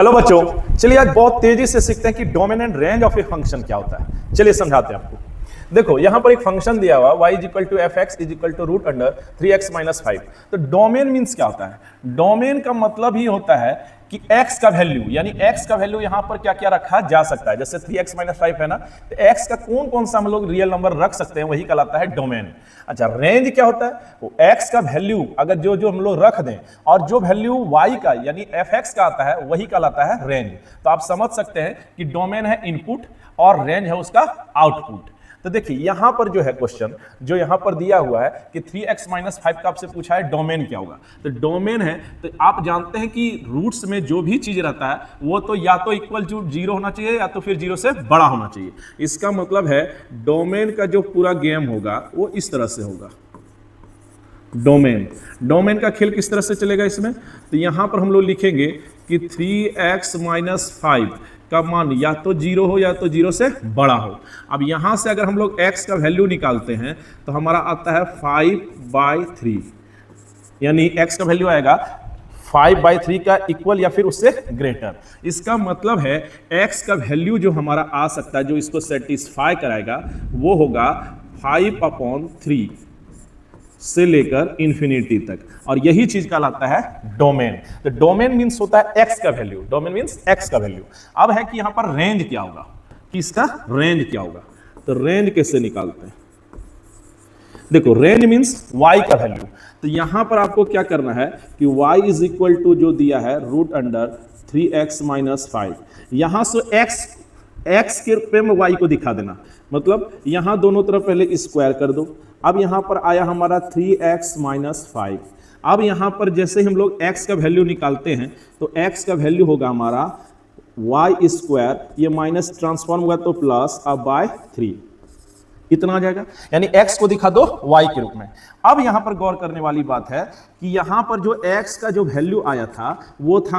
Hello बच्चों, चलिए आज बहुत तेजी से सीखते हैं कि domain and range of a function क्या होता है। चलिए समझाते हैं आपको। देखो यहां पर एक फंक्शन दिया हुआ y equal to F X is equal to root under 3x minus 5। तो डोमेन मीन्स क्या होता है? डोमेन का मतलब ही होता है कि x का वैल्यू, यानी x का वैल्यू यहां पर क्या क्या रखा जा सकता है। जैसे 3x माइनस 5 है ना, तो x का कौन कौन सा हम लोग रियल नंबर रख सकते हैं, वही कहलाता है डोमेन। अच्छा, रेंज क्या होता है? वो x का वैल्यू अगर जो जो हम लोग रख दें और जो वैल्यू y का यानी fx का आता है वही कहलाता है रेंज। तो आप समझ सकते हैं कि डोमेन है इनपुट और रेंज है उसका आउटपुट। तो देखिए यहां पर जो है क्वेश्चन जो यहां पर दिया हुआ है कि 3x माइनस 5 का आपसे पूछा है डोमेन क्या होगा। तो डोमेन है, तो आप जानते हैं कि रूट्स में जो भी चीज रहता है वो तो या तो इक्वल टू 0 होना चाहिए या तो फिर 0 से बड़ा होना चाहिए। इसका मतलब है डोमेन का जो पूरा गेम होगा वो इस तरह से होगा। डोमेन का खेल किस तरह से चलेगा इसमें? तो यहां पर हम लोग लिखेंगे कि 3x माइनस 5 का मान या तो 0 हो या तो 0 से बड़ा हो। अब यहां से अगर हम लोग x का वैल्यू निकालते हैं तो हमारा आता है 5/3, यानी x का वैल्यू आएगा 5/3 का इक्वल या फिर उससे ग्रेटर। इसका मतलब है x का वैल्यू जो हमारा आ सकता है, जो इसको सेटिस्फाई कराएगा, वो होगा 5/3 से लेकर इंफिनिटी तक, और यही चीज कहलाता है डोमेन। तो डोमेन मींस होता है x का वैल्यू, डोमेन मींस x का वैल्यू। अब है कि यहां पर रेंज क्या होगा, कि इसका रेंज क्या होगा। तो रेंज कैसे निकालते हैं? देखो रेंज मींस y का वैल्यू। तो यहां पर आपको क्या करना है कि y इज इक्वल टू जो दिया है रूट अंडर 3x माइनस 5। यहां से x के पे में y को दिखा देना, मतलब यहां दोनों तरफ पहले स्क्वायर कर दो। अब यहां पर आया हमारा 3x माइनस 5। अब यहां पर जैसे हम लोग x का वैल्यू निकालते हैं तो x का वैल्यू होगा हमारा y स्क्वायर, ये माइनस ट्रांसफॉर्म हुआ तो प्लस, अब बाय 3 इतना आ जाएगा, यानी x को दिखा दो y के रूप में। अब यहां पर गौर करने वाली बात है कि यहां पर जो x का जो वैल्यू आया था वो था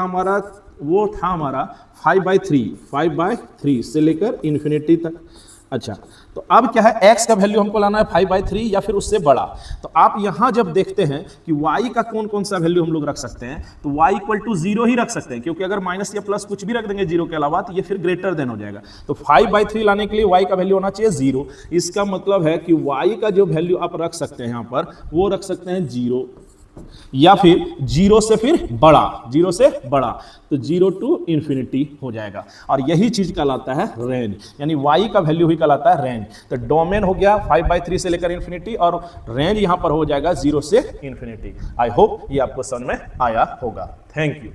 हमारा 5/3 से लेकर इंफिनिटी तक। अच्छा, तो अब क्या है, x का वैल्यू हमको लाना है 5/3 या फिर उससे बड़ा। तो आप यहां जब देखते हैं कि y का कौन कौन सा वैल्यू हम लोग रख सकते हैं, तो y इक्वल टू 0 ही रख सकते हैं, क्योंकि अगर माइनस या प्लस कुछ भी रख देंगे 0 के अलावा तो ये फिर ग्रेटर देन हो जाएगा। तो 5/3 लाने के लिए y का वैल्यू होना चाहिए 0। इसका मतलब है कि y का जो वैल्यू आप रख सकते हैं यहां पर, वो रख सकते हैं 0 या फिर 0 से फिर बड़ा, 0 से बड़ा, तो 0 टू इंफिनिटी हो जाएगा। और यही चीज कहलाता है रेंज, यानी y का वैल्यू ही कहलाता है रेंज। तो डोमेन हो गया 5/3 से लेकर इंफिनिटी, और रेंज यहां पर हो जाएगा 0 से इंफिनिटी। आई होप ये आपको समझ में आया होगा। Thank you.